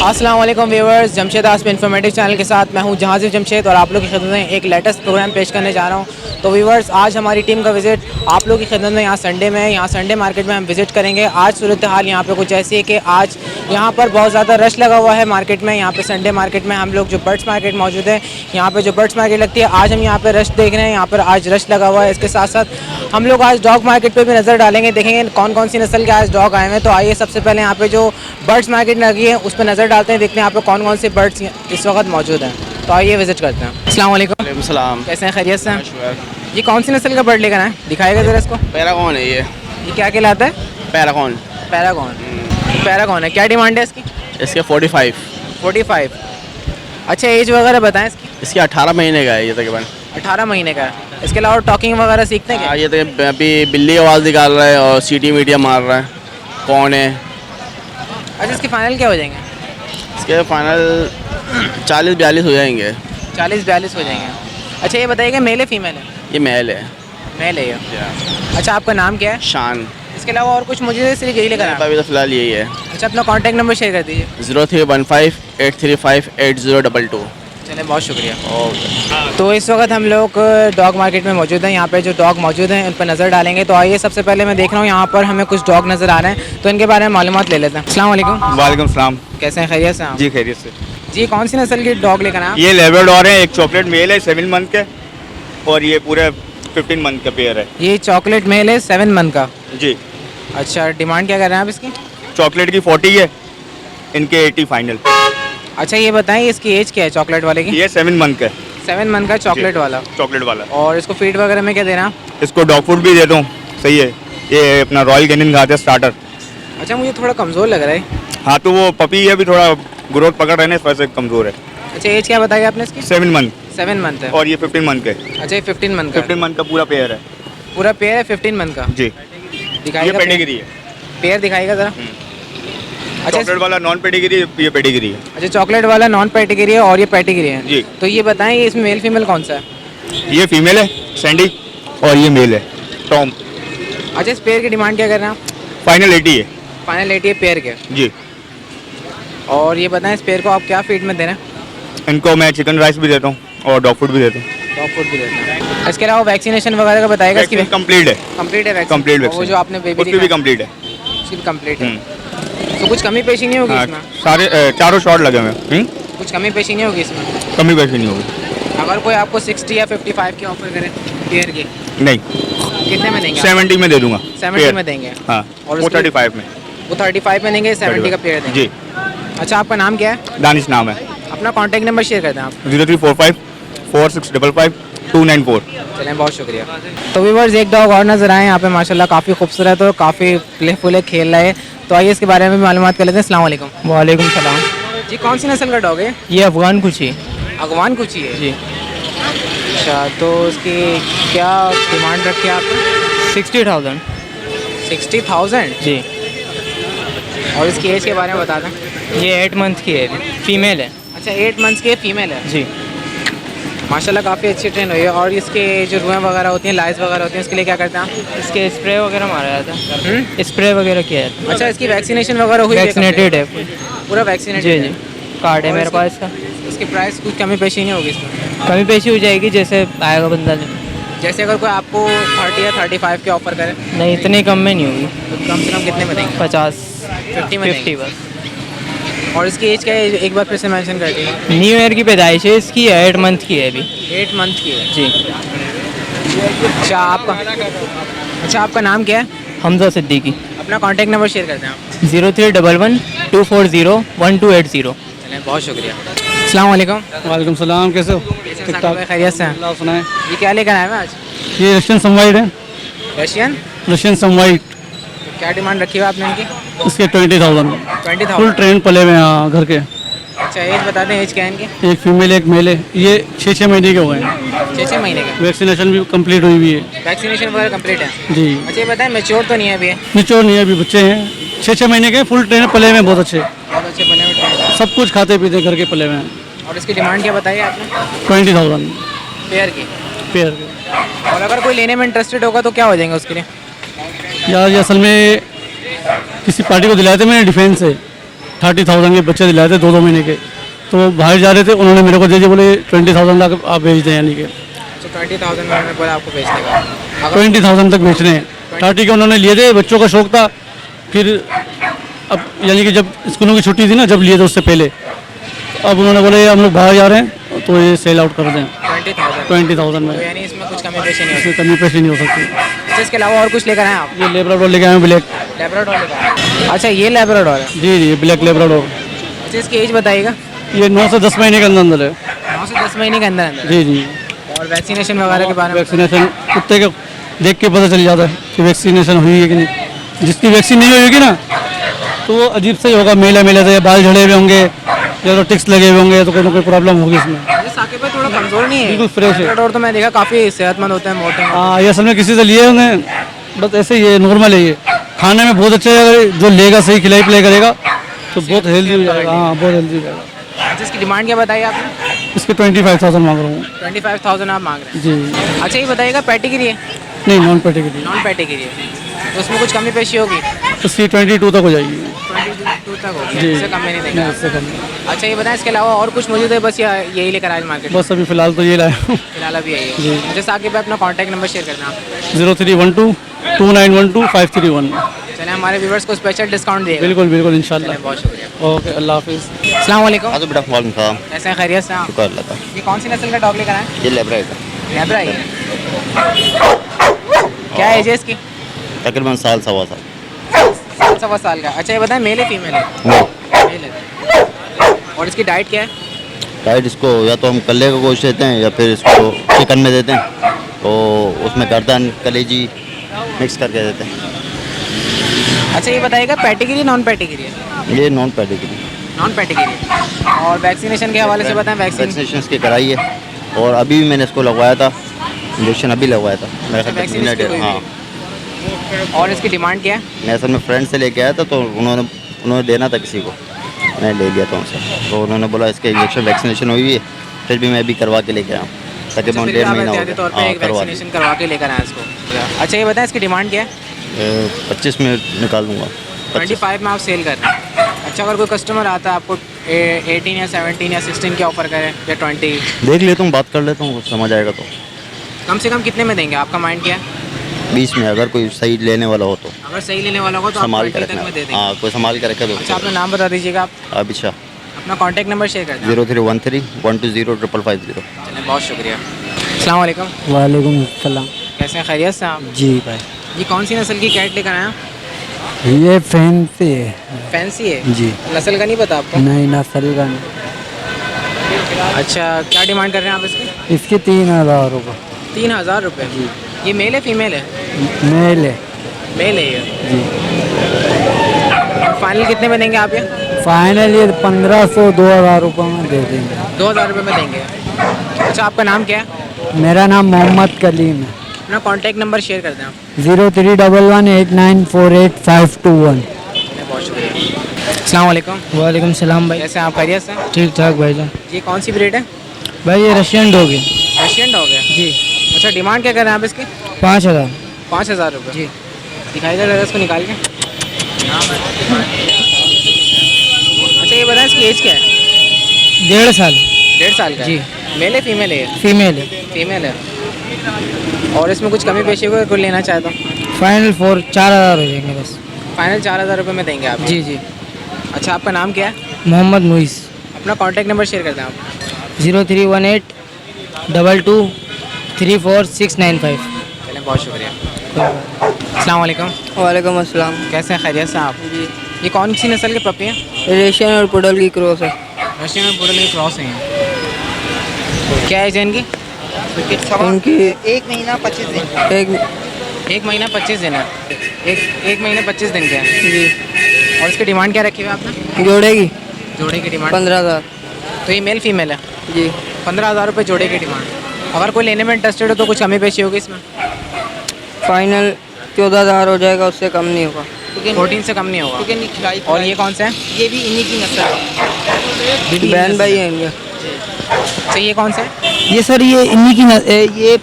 अस्सलाम वालेकुम viewers, Jamshed Aasam informative channel के साथ मैं हूं जहाज़िब जमशेद और आप लोग की खिदमत में एक लेटेस्ट प्रोग्राम पेश करने जा रहा हूं। तो व्यूअर्स, आज हमारी टीम का विज़िट आप लोग की खिदमत में यहाँ संडे में है। यहाँ संडे मार्केट में हम विज़िट करेंगे। आज सूरत हाल यहाँ पे कुछ ऐसी है कि आज यहाँ पर बहुत ज़्यादा रश लगा हुआ है मार्केट में। यहाँ पे संडे मार्केट में हम लोग जो बर्ड्स मार्केट मौजूद है, यहाँ पे जो बर्ड्स मार्केट लगती है, आज हम यहाँ पे रश देख रहे हैं। यहाँ पर आज रश लगा हुआ है। इसके साथ साथ हम लोग आज डॉग मार्केट पे भी नज़र डालेंगे, देखेंगे कौन कौन सी नस्ल के आज डॉग आए हैं। तो आइए सबसे पहले यहाँ पे जो बर्ड्स मार्केट लगी है उस पर नज़र डालते हैं, देखते हैं यहाँ पे कौन कौन से बर्ड्स इस वक्त मौजूद हैं। तो आइए विजिट करते हैं। अस्सलाम वालेकुम। वालेकुम सलाम। कैसे हैं, खैरियत से हैं? ये कौन सी नस्ल का बर्ड लेकर आए, दिखाएगा ज़रा इसको। पैरागॉन है ये क्या कहलाता है? पैरागॉन। पैरागॉन। पैरागॉन है। क्या डिमांड है इसकी? इसके 45। 45। अच्छा, एज वगैरह बताएं इसकी। इसकी 18 महीने का है ये तकरीबन। 18 महीने का है। इसके अलावा टॉकिंग वगैरह सीखते हैं क्या? ये तो अभी बिल्ली आवाज़ निकाल रहा है और सीटी मीडिया मार रहा है। कौन है? अच्छा, इसके फाइनल क्या हो जाएंगे? इसके फाइनल 40-42 हो जाएंगे। 40-42 हो जाएंगे। अच्छा, ये बताइएगा मेल है फीमेल है? ये मेल है। मेल है ये। अच्छा, आपका नाम क्या है? शान। इसके अलावा और कुछ मुझे सिर्फ यही लेकर आना? अभी तो फिलहाल यही है। अच्छा, अपना कॉन्टैक्ट नंबर शेयर कर दीजिए। 0315-835-8022। चलें, बहुत शुक्रिया। तो इस वक्त हम लोग डॉग मार्केट में मौजूद हैं। यहाँ पे जो डॉग मौजूद हैं उन पर नज़र डालेंगे। तो आइए, सबसे पहले मैं देख रहा हूँ यहाँ पर हमें कुछ डॉग नज़र आ रहे हैं, तो इनके बारे में मालूमात ले लेते हैं। अस्सलाम वालेकुम। वालेकुम सलाम। कैसे हैं, खैरियत से हैं आप? जी खैरियत से। जी, कौन सी नस्ल की डॉग लेकर आए? ये लेब्राडोर है, एक चॉकलेट मेल है 7 मंथ के, और ये पूरे 15 मंथ का पेयर है। ये चॉकलेट मेल है 7 मंथ का। जी। अच्छा, डिमांड क्या कर रहे हैं आप इसकी? चॉकलेट की 40 है, इनके 80 फाइनल। अच्छा, ये बताएं इसकी एज क्या है चॉकलेट वाले की? ये 7 मंथ का है। 7 मंथ का चॉकलेट वाला। चॉकलेट वाला। और इसको फीड वगैरह में क्या देना? इसको डॉग फूड भी देता हूँ। सही है। ये अपना रॉयल कैनिन खाते हैं स्टार्टर। अच्छा, मुझे थोड़ा कमज़ोर लग रहा है। हाँ, तो वो पपी है, अभी थोड़ा ग्रोथ पकड़ रहे हैं, इस वजह से कमज़ोर है। अच्छा, एज क्या बताया आपने इसकी? 7 मंथ। 7 मंथ है। और ये 15 मंथ का है। अच्छा, ये 15 मंथ का। 15 मंथ का पूरा पेयर है। पूरा पेयर है 15 मंथ का। जी। ये दिखाइएगा पेडिग्री है। पेयर दिखाइएगा ज़रा। अच्छा, चॉकलेट वाला नॉन पेडिग्री, ये पेडिग्री है। अच्छा, चॉकलेट वाला नॉन पेडिग्री है और ये पेडिग्री है। जी। तो ये बताएं, ये इसमें मेल फीमेल कौन सा है? ये फीमेल है सैंडी, और ये मेल है टॉम। अच्छा, इस पेयर की डिमांड क्या कर रहे हैं आप? फाइनल 80 है। फाइनल 80 है पेयर के। जी। और ये बताएं, इस पेयर को आप क्या फीड में दे रहे हैं? इनको मैं चिकन राइस भी देता हूँ और डॉग फूड भी देता हूँ। डॉग फूड भी देते हैं। इसके अलावा वैक्सीनेशन वगैरह का बताएगा इसकी? कंप्लीट है। कंप्लीट है वैक्सीन? कंप्लीट वो वैक्सीन जो आपने बेबी उसकी भी कंप्लीट है। उसकी भी कंप्लीट है। तो कुछ कमी पेशी नहीं होगी इसमें? सारे चारों शॉट लगे हुए हैं। कुछ कमी पेशी नहीं होगी इसमें? कमी पैसे नहीं होगी। अगर कोई आपको 60 या 55 की ऑफर करे पेयर की, नहीं, कितने में देंगे? 70 में दे दूंगा। 70 में देंगे। हाँ, और वो 35 में। वो 35 में देंगे, 70 का पेयर देंगे। जी। अच्छा, आपका नाम क्या है? दानिश नाम है। अपना कॉन्टैक्ट नंबर शेयर कर दें आप। 0345-4655-294। चलें, बहुत शुक्रिया। तो व्यूअर्स, एक डॉग और नज़र आए यहाँ पे, माशाल्लाह काफ़ी खूबसूरत और काफ़ी प्लेफुल है, खेल रहा है। तो आइए इसके बारे में भी मालूमात कर लेते हैं। अस्सलाम वालेकुम। वालेकुम सलाम। जी, कौन सी नस्ल का डॉग है? ये अफगान कुची। अगवान कुची है जी। अच्छा, तो उसकी क्या डिमांड रखी है आपने? 60,000। 60,000? जी। और इसकी एज के बारे में बता दें। ये 8 मंथ की है, फीमेल है। अच्छा, 8 मंथ्स की फीमेल है। जी। माशाल्लाह काफ़ी अच्छी ट्रेन हुई है। और इसके जो रुएँ वगैरह होती हैं, लाइस वगैरह होती हैं, इसके लिए क्या करते हैं आप? इसके स्प्रे वगैरह मारा जाता है। स्प्रे वगैरह किया जाता है। अच्छा, इसकी वैक्सीनेशन वगैरह हुई है? वैक्सीनेटेड है। पूरा वैक्सीनेटेड जी है? जी, कार्ड है और मेरे इसकी- पास इसका। इसकी प्राइस कुछ कमी पेशी नहीं होगी इसमें? कमी पेशी हो जाएगी जैसे आएगा बंदा। जैसे अगर कोई आपको 30 या 35 के ऑफर करे नहीं, इतनी कम में नहीं होगी। तो कम से कम कितने में देंगे? 50 50 में 50 देंगे। बस। और इसकी एज क्या है, एक बार फिर से मेंशन कर दीजिए। न्यू ईयर की पैदाइश है इसकी, 8 मंथ की है अभी। 8 मंथ की है। जी। अच्छा, आपका नाम क्या है? हमजा सिद्दीकी। अपना कॉन्टैक्ट नंबर शेयर करते हैं आप। 0311-240-1280। चलें, बहुत शुक्रिया। अस्सलाम वालेकुम। वालेकुम सलाम। कैसे हो? ठीक ठाक, खैरियत से हैं? अल्लाह सुनाए। ये क्या लेकर आए हैं आज? ये रशियन समवाइट है। रशियन? रशियन समवाइट। तो क्या डिमांड रखी हुई है आपने इनकी? इसके 20,000। 20,000। फुल ट्रेन पले हुए हैं यहाँ घर के। अच्छा, एज बता दें, एज क्या है इनकी? एक फीमेल एक मेल है। ये 6 महीने के हुए हैं। 6 महीने का। वैक्सीनेशन भी कंप्लीट हुई हुई है। वैक्सीनेशन वगैरह कंप्लीट है? जी। अच्छा, ये बताएं, मैच्योर तो नहीं है अभी? निचोड़ नहीं है, अभी बच्चे हैं। 6 महीने के, फुल ट्रेन पले हुए हैं, बहुत अच्छे। बहुत अच्छे बने हुए हैं। सब कुछ खाते पीते घर के पले हुए हैं। और इसकी डिमांड क्या बताई आपने? 20,000 पेयर की। पेयर के। और अगर कोई लेने में इंटरेस्टेड होगा तो क्या हो जाएंगे उसके लिए? यार ये असल में किसी पार्टी को दिलाए थे मैंने, डिफेंस से। 30,000 के बच्चे दिलाए थे 2-2 महीने के। तो बाहर जा रहे थे, उन्होंने मेरे को दे दिए, बोले 20,000 लाख आप भेज दें, यानी कि तो 20,000 में उन्होंने बोला आपको बेचने का। अगर 20,000 तक बेचने हैं। 30 के उन्होंने लिए थे, बच्चों का शौक था। फिर अब यानी कि जब स्कूलों की छुट्टी थी ना, जब लिए थे उससे पहले, अब उन्होंने बोले हम लोग बाहर जा रहे हैं तो ये सेल आउट कर दें 20,000 में। तो यानी इसमें कुछ कमी पेशी नहीं होती। इससे कमी पेशी नहीं हो सकती। अच्छा, इसके अलावा और कुछ लेकर आए आप? ये लेब्राडोर लेके आए हैं, ब्लैक। लेब्राडोर लेकर आए। अच्छा, ये लेब्राडोर है। जी जी, ब्लैक लेब्राडोर। अच्छा, इसकी एज बताइएगा। ये 9 से 10 महीने के अंदर अंदर है। 9 से 10 महीने के अंदर अंदर। जी जी। और वैक्सीनेशन वगैरह के बारे में? वैक्सीनेशन कुत्ते के देख के पता चल जाता है कि वैक्सीनेशन हुई है कि नहीं। जिसकी वैक्सीन नहीं हुई होगी ना, तो वो अजीब से ही होगा, मेला मेला से, बाल झड़े हुए होंगे या तो टिक्स लगे हुए होंगे, तो कोई ना कोई प्रॉब्लम होगी इसमें। ये साकिब भाई थोड़ा कमजोर नहीं है? बिल्कुल फ्रेश है। लेब्राडोर तो मैं देखा काफ़ी सेहतमंद होते हैं, मोटे हैं। हाँ, ये असल में किसी से लिए होंगे, बस ऐसे ही ये नॉर्मल है। ये खाने में बहुत अच्छा है, अगर जो लेगा सही खिलाई पिलाई करेगा तो बहुत हेल्दी हो जाएगा। हाँ, बहुत हेल्दी हो जाएगा। अच्छा, इसकी डिमांड क्या बताई आपने? इसके 25,000 मांग रहा हूँ। 25,000 आप मांग रहे जी। हैं। अच्छा, ये बताइएगा पैटिगिरी है? नहीं, नॉन पैटेगरी। नॉन पैटिगिरी है, तो उसमें कुछ कमी पेशी होगी? इसकी 22 तक हो जाएगी। 22 तक होगी, जी। इससे कम में नहीं देंगे? नहीं, इससे कम नहीं। अच्छा, ये बताएं इसके अलावा और कुछ मौजूद है, बस यही लेकर आए मार्केट? बस अभी फ़िलहाल तो ये लाया हूँ। फिलहाल अभी यही है। जी। मुझे साकिब भाई अपना कॉन्टैक्ट नंबर शेयर करना आप। 0312 2912 531। चले, हमारे व्यूवर्स को स्पेशल डिस्काउंट दिएगा। बिल्कुल बिल्कुल, इंशाल्लाह। बहुत शुक्रिया। ओके, अल्लाह हाफिज़। अस्सलाम वालेकुम। हाँ तो बेटा वालेकुम सलाम। कैसे हैं, खैरियत से हैं आप? शुक्र अल्लाह का। ये कौन सी नस्ल का डॉग लेकर आए? ये लेब्रा है, लेब्रा है। क्या एज है इसकी? तकरीबन साल सवा साल। 7 साल का। अच्छा, ये बताएं मेल है फीमेल है? मेल है। और इसकी डाइट क्या है? डाइट इसको या तो हम कल्ले का गोश्त देते हैं या फिर इसको चिकन में देते हैं, तो उसमें गर्दन कलेजी मिक्स करके देते हैं। अच्छा, ये बताइएगा पैटिगिरी नॉन पैटिगिरी है? ये नॉन पेडिग्री। नॉन पैटिगिरी। और वैक्सीनेशन के हवाले से बताएं। वैक्सीनेशन की कराई है और अभी भी मैंने इसको लगवाया था, इंजेक्शन अभी लगवाया था मेरा ख्याल वैक्सीन से इसकी हुई हाँ। और इसकी डिमांड क्या है? मैं असल में फ्रेंड से लेके आया था, तो उन्होंने देना था किसी को, मैं ले लिया था उनसे। तो उन्होंने बोला इसके इंजेक्शन वैक्सीनेशन हुई है, फिर भी मैं अभी करवा के लेके आया हूँ। तकरीबन 1.5 महीना हो एहतियाती तौर पे गया। एक करवा वैक्सीनेशन करवा के लेकर आए इसको। अच्छा, ये बताएं इसकी डिमांड क्या है? 25 में निकाल दूँगा। 25 में आप सेल कर रहे हैं। अच्छा, अगर कोई कस्टमर आता है आपको 18 या 17 या 16 के ऑफर करें या 20, देख लेता हूँ, बात कर लेता हूँ, समझ आएगा तो। कम से कम कितने में देंगे? आपका माइंड क्या है? 20 में अगर कोई सही लेने वाला हो तो अगर सही लेने वाला हो तो आप संभाल के 20 तक रखना। में दे देंगे। हाँ, कोई संभाल के रखे तो। अच्छा, अपना नाम बता दीजिएगा आप, अभिषा अपना कॉन्टैक्ट नंबर शेयर कर दें। 0313 120 550। चलिए, बहुत शुक्रिया। अस्सलाम वालेकुम। वालेकुम सलाम। कैसे हैं, खैरियत से आप? जी भाई, ये कौन सी नस्ल की कैट लेकर आए हैं? ये फैंसी है। फैंसी है? जी। नस्ल का नहीं पता आपको? नहीं, नस्ल का नहीं। अच्छा, क्या डिमांड कर रहे हैं आप इसकी? इसके 3,000 रुपये। 3,000 रुपये? ये मेल है फीमेल है? मेल है। मेल है ये। जी। फाइनल कितने में देंगे आप ये? फाइनल ये 1,500 2,000 रुपये में दे देंगे। 2,000 रुपये में देंगे। अच्छा, आपका नाम क्या है? मेरा नाम मोहम्मद कलीम है। अपना कॉन्टैक्ट नंबर शेयर कर दें आप। 0311894851। बहुत शुक्रिया। अस्सलाम वालेकुम। वालेकुम सलाम भाई। कैसे हैं आप, खैरियत से? ठीक ठाक भाईजान। ये कौन सी ब्रीड है? भाई ये रशियन डॉग है। रशियन डॉग है? जी। अच्छा, डिमांड क्या कर रहे हैं आप इसकी? 5,000। 5,000 रुपये? जी। दिखाई दे रहा है इसको निकाल के। अच्छा, ये बताएं इसकी एज क्या है? 1.5 साल। 1.5 साल का? जी। मेल है फीमेल है? फीमेल है। फीमेल है। और इसमें कुछ कमी पेशी को कोई लेना चाहे तो? फाइनल 4,000 हो जाएंगे बस। फाइनल 4,000 रुपये में देंगे आप? जी जी। अच्छा, आपका नाम क्या है? मोहम्मद मुइस। अपना कॉन्टैक्ट नंबर शेयर कर दें आप। 0318 22 34695। चलें, बहुत शुक्रिया। अस्सलाम वालेकुम। वालेकुम अस्सलाम। कैसे हैं, खैरियत से आप? जी। ये कौन सी नस्ल के पपी हैं? रेशियन और पुडल की क्रॉस है। रशियन और पुडल की क्रॉस हैं। क्या एज है इनकी? इनकी 1 महीना 25 दिन। 1 महीना 25 दिन है। एक महीने 25 दिन के हैं। जी। और इसकी डिमांड क्या रखी हुई है आपने? जोड़े की जोड़े की डिमांड? 15,000। तो ये मेल फीमेल है? जी। 15,000 रुपये जोड़े की डिमांड। अगर कोई लेने में इंटरेस्टेड हो तो कुछ कमी पेशी होगी इसमें? फाइनल 14,000 हो जाएगा, उससे कम नहीं होगा। 14 से कम नहीं होगा। ठीक है, नहीं खिलाई। और ये कौन सा है? ये भी इन्हीं की नस्ल है। बहन भाई है इनके। अच्छा, ये कौन सा है? ये सर ये इन्हीं की ये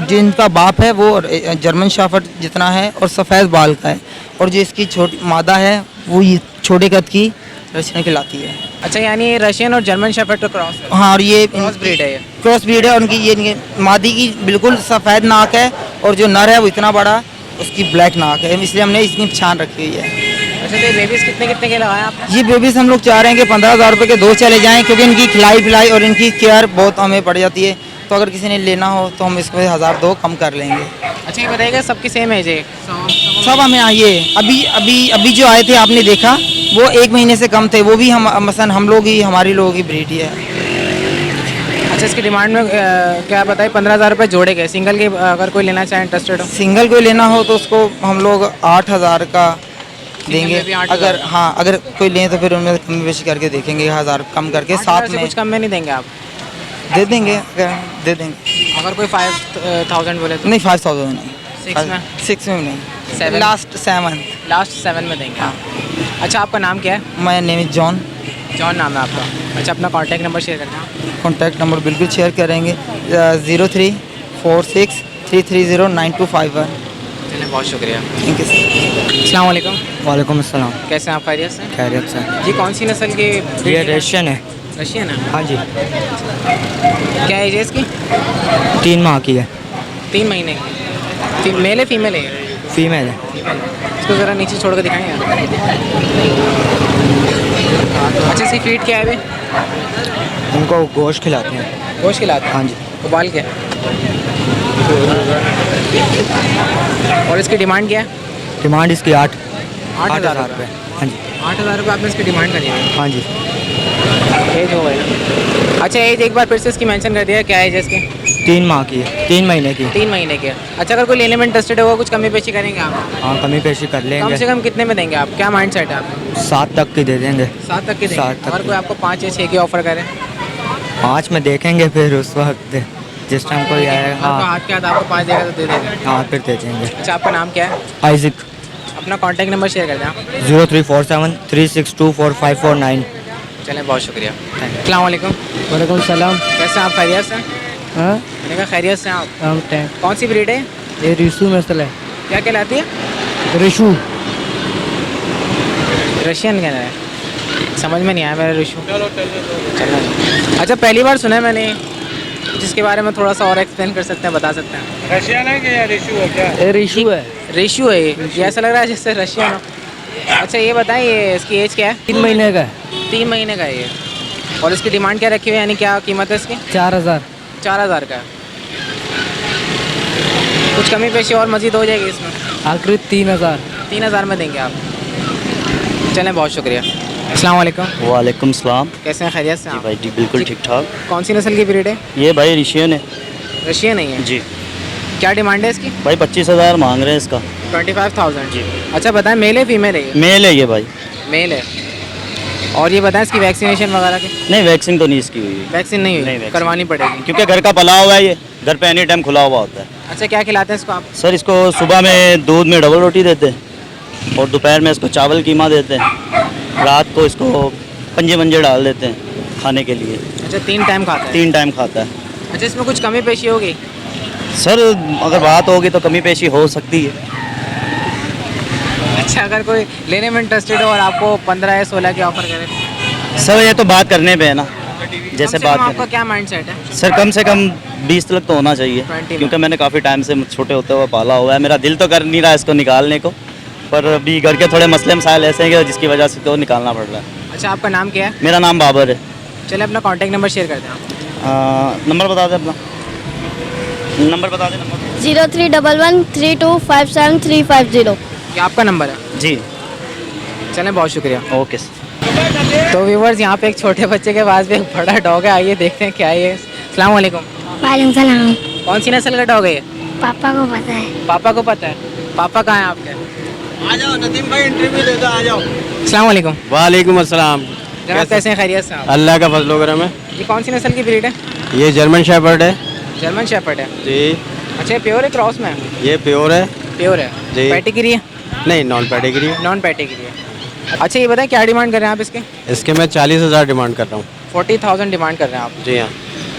जिनका बाप है वो जर्मन शाफर्ड जितना है और सफ़ेद बाल का है, और जो इसकी छोटी मादा है वो ये छोटे कद की रशियन खिलाती है। अच्छा, यानी ये रशियन और जर्मन शेफर्ड का क्रॉस है। हाँ, और ये क्रॉस ब्रीड है ये। क्रॉस ब्रीड है। उनकी ये मादी की बिल्कुल सफ़ेद नाक है और जो नर है वो इतना बड़ा, उसकी ब्लैक नाक है, इसलिए हमने इसकी पहचान रखी हुई है। अच्छा, तो ये बेबीज़ कितने कितने के लगाए आपने? ये बेबीज हम लोग चाह रहे हैं कि 15,000 रुपये के 2 चले जाएं, क्योंकि इनकी खिलाई पिलाई और इनकी केयर बहुत हमें पड़ जाती है। तो अगर किसी ने लेना हो तो हम इसको 1,002 कम कर लेंगे। अच्छा, ये बताइएगा सबकी सेम एज है? सब हमें आइए, अभी जो आए थे आपने देखा, वो 1 महीने से कम थे, वो भी हम मसलन हम लोग ही, हमारी लोगों की ब्रीड ही है। अच्छा, इसकी डिमांड में क्या बताइए? 15,000 रुपये जोड़े गए सिंगल के, अगर कोई लेना चाहे इंटरेस्टेड हो? सिंगल कोई लेना हो तो उसको हम लोग 8,000 का देंगे। में भी 8,000? अगर कोई लें तो फिर उनमें कमी बेशी करके देखेंगे, 1,000 कम करके 8,000 साथ से में कुछ कम में नहीं देंगे आप? दे देंगे, दे देंगे। अगर कोई 5,000 बोले तो? नहीं, 5,000 नहीं, 6 में? 6 में नहीं, 7? लास्ट 7। लास्ट 7 में देंगे आप। अच्छा, आपका नाम क्या है? My name is John. John नाम है आपका। अच्छा, अपना कॉन्टैक्ट नंबर शेयर करना। कॉन्टैक्ट नंबर बिल्कुल शेयर करेंगे, 0346330925। चलिए, बहुत शुक्रिया। Thank you sir. अस्सलाम वालेकुम। वालेकुम अस्सलाम। कैसे हैं आप? खैरियत से? खैरियत से। जी, कौन सी नस्ल की? ये रशियन है। रशियन है। हाँ जी, क्या एज है इसकी? 3 माह की है। 3 महीने की। मेल है फीमेल है? फीमेल है। इसको ज़रा नीचे छोड़ कर दिखाएंगे। अच्छा, इसकी फीड क्या है अभी? उनको गोश्त खिलाते हैं। गोश्त खिलाते हैं? हाँ जी। उबाल के। और इसकी डिमांड क्या है? डिमांड इसकी 8,000 रुपये। हाँ जी। 8,000 रुपये आपने इसकी डिमांड करी है? हाँ जी। एज हो गई। अच्छा, एज एक बार फिर से इसकी मेंशन कर दिया, क्या एज है इसकी? 3 माह की है, 3 महीने की। 3 महीने की है। अच्छा, अगर कोई लेने में इंटरेस्टेड होगा, कुछ कमी पेशी करेंगे आप? हाँ, कमी पेशी कर कम लेंगे। से कम कितने में देंगे आप? क्या माइंड सेट है आपका? 7 तक की दे देंगे। 7 तक की 7 देंगे? तक अगर की। कोई आपको 5 या 6 की ऑफर करे? 5 में देखेंगे फिर उस वक्त, जिस टाइम कोई आएगा। अगर कोई हाँ हाथ के हाथ आपको 5 देगा तो दे देंगे? हाँ, फिर दे देंगे। अच्छा, आपका नाम क्या है? आइजिक। अपना कॉन्टैक्ट नंबर शेयर कर दें आप। 034736244549। चलें, बहुत शुक्रिया। अस्सलाम वालेकुम। वालेकुम सलाम। कैसे हैं आप? खैरियत से? हाँ, मैंने कहा खैरियत से हैं आप? हम टैंक। कौन सी ब्रीड है? ये रिशु नस्ल है। क्या कहलाती है? रिशु। रशियन कहना है? समझ में नहीं आया मेरा रिशु। चलो। अच्छा, पहली बार सुना है मैंने, जिसके बारे में थोड़ा सा और एक्सप्लेन कर सकते हैं, बता सकते हैं? रशियन है कि रिशु है क्या? ये रिशु है। रेशू है ये? ऐसा लग रहा है जैसे रशियन हो। अच्छा, ये बताइए इसकी एज क्या है? 3 महीने का है। 3 महीने का है ये। और इसकी डिमांड क्या रखी हुई है, यानी क्या कीमत है इसकी? 4,000। 4,000 का है। कुछ कमी पेशी और मज़ीद हो जाएगी इसमें? आखिरी 3,000। 3,000 में देंगे आप? चलें, बहुत शुक्रिया। अस्सलाम वालेकुम। वालेकुम सलाम। कैसे हैं? खैरियत से हैं आप? भाई जी बिल्कुल ठीक ठाक। कौन सी नस्ल की ब्रीड है? ये भाई रशियन है रशियन नहीं है? जी। क्या डिमांड है इसकी? भाई 25,000 मांग रहे हैं इसका। 25,000 जी। अच्छा, बताएं मेल है फीमेल है ये? मेल है ये भाई। मेल है। और ये बताएं इसकी वैक्सीनेशन वगैरह की? नहीं, वैक्सीन तो नहीं इसकी हुई है। वैक्सीन नहीं हुई? नहीं, वैक्सीन। करवानी पड़ेगी। क्योंकि घर का पला हुआ है, ये घर पे एनी टाइम खुला हुआ होता है। अच्छा, क्या खिलाते हैं इसको आप? सर, इसको सुबह में दूध में डबल रोटी देते हैं और दोपहर में इसको चावल कीमा देते हैं। रात को इसको पंजे मंजे डाल देते हैं खाने के लिए। अच्छा, 3 टाइम खाता है? 3 टाइम खाता है। अच्छा, इसमें कुछ कमी पेशी होगी? सर, अगर बात होगी तो कमी पेशी हो सकती है। अच्छा, अगर कोई लेने में इंटरेस्टेड हो और आपको 15 या 16 की ऑफर करे? सर, ये तो बात करने पे है ना, जैसे कम से बात कम आपका करें। क्या माइंड सेट है? सर, कम से कम 20 तक तो होना चाहिए, 20 में। क्योंकि मैंने काफ़ी टाइम से छोटे होते हुए पाला हुआ है। मेरा दिल तो कर नहीं रहा इसको निकालने को, पर अभी घर के थोड़े मसले मसाइल ऐसे हैं कि जिसकी वजह से तो निकालना पड़ रहा है। अच्छा, आपका नाम क्या है? मेरा नाम बाबर है। चलिए, अपना कॉन्टैक्ट नंबर शेयर कर दें आप। नंबर बता दें अपना। नंबर बता दें। नंबर 03113257 ये आपका नंबर है? जी। चलें, बहुत शुक्रिया। Okay sir. तो व्यूवर्स, यहाँ पे एक छोटे बच्चे के पास भी एक बड़ा डॉग है, आइए देखते हैं क्या है ये। अस्सलाम वालेकुम। वालेकुम सलाम। कौन सी नस्ल का डॉग है ये? पापा को पता है। पापा को पता है? पापा कहाँ हैं आपके? आ जाओ नदीम भाई, इंटरव्यू दे दो, आ जाओ। अस्सलाम वालेकुम। वालेकुम अस्सलाम। जनाब, कैसे हैं? खैरियत से आप? अल्लाह का फजल करम है। ये कौन सी नस्ल की ब्रीड है? ये जर्मन शेफर्ड है जर्मन शेफर्ड है? जी। अच्छा, प्योर है क्रॉस में? ये प्योर है। प्योर है जी। पैटिगिरी है? नहीं, नॉन पेडिग्री है। नॉन पैटिगिरी है। अच्छा, ये बताएं क्या डिमांड कर रहे हैं आप इसके? इसके मैं 40,000 डिमांड कर रहा हूँ। 40,000 डिमांड कर रहे हैं आप? जी हाँ।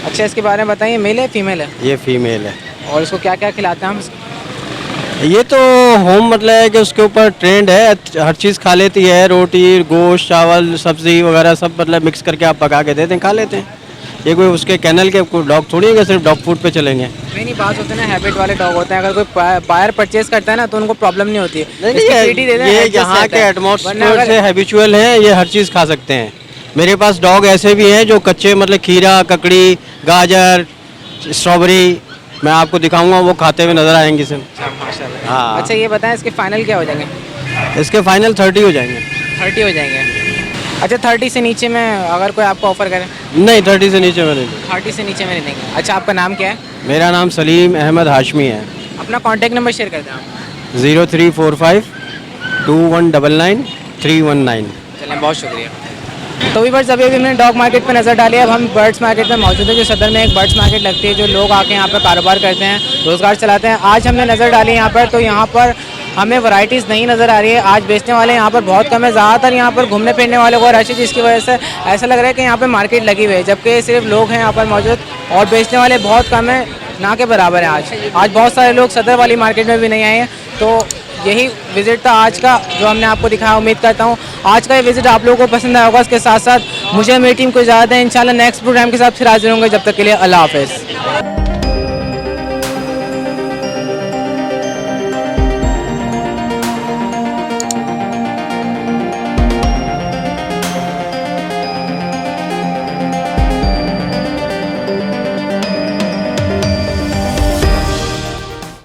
अच्छा, इसके बारे में बताइए, मेल है फीमेल है? ये फीमेल है। और इसको क्या क्या खिलाते हैं हम? ये तो होम मतलब है कि उसके ऊपर ट्रेंड है, हर चीज़ खा लेती है, रोटी गोश्त चावल सब्ज़ी वगैरह सब मतलब मिक्स करके आप पका के देते हैं, खा लेते हैं। ये कोई उसके कैनल के कोई डॉग थोड़ी है कि सिर्फ डॉग फूड पे चलेंगे। नहीं बात होता है ना, हैबिट वाले डॉग होते हैं, अगर कोई बायर परचेज करता है ना तो उनको प्रॉब्लम नहीं होती है। ये यहाँ के एटमॉस्फेयर से हैबिचुअल हैं, ये हर चीज़ खा सकते हैं। मेरे पास डॉग ऐसे भी हैं जो कच्चे मतलब खीरा ककड़ी गाजर स्ट्रॉबेरी मैं आपको दिखाऊंगा, वो खाते हुए नज़र आएंगे सिर्फ। माशाल्लाह। हाँ। अच्छा ये बताएं इसके फाइनल क्या हो जाएंगे? इसके फाइनल 30 हो जाएंगे। 30 हो जाएंगे। अच्छा 30 से नीचे में अगर कोई आपको ऑफर करे? नहीं 30 से नीचे में नहीं। 30 से नीचे में नहीं देंगे। अच्छा आपका नाम क्या है? मेरा नाम सलीम अहमद हाशमी है। अपना कॉन्टैक्ट नंबर शेयर कर दें आप। 0345 2199 319। चलें बहुत शुक्रिया। तो भी बर्ड्स अभी हमने डॉग मार्केट पे नज़र डाली। अब हम बर्ड्स मार्केट में मौजूद है, जो सदर में एक बर्ड्स मार्केट लगती है, जो लोग आके यहाँ पर कारोबार करते हैं, रोज़गार चलाते हैं। आज हमने नज़र डाली यहाँ पर, तो यहाँ पर हमें वैरायटीज़ नहीं नज़र आ रही है। आज बेचने वाले यहाँ पर बहुत कम है, ज़्यादातर यहाँ पर घूमने फिरने वाले को रश है, जिसकी वजह से ऐसा लग रहा है कि यहाँ पर मार्केट लगी हुई है, जबकि सिर्फ लोग हैं यहाँ पर मौजूद और बेचने वाले बहुत कम है, ना के बराबर है। आज बहुत सारे लोग सदर वाली मार्केट में भी नहीं आए हैं। तो यही विज़िट था आज का, जो हमने आपको दिखाया। उम्मीद करता हूँ आज का ये विज़िट आप लोगों को पसंद आया होगा। इसके साथ साथ मुझे मेरी टीम को इजाज़त है, इंशाल्लाह नेक्स्ट प्रोग्राम के साथ फिर हाजिर होंगे। जब तक के लिए अल्लाह हाफ़िज़।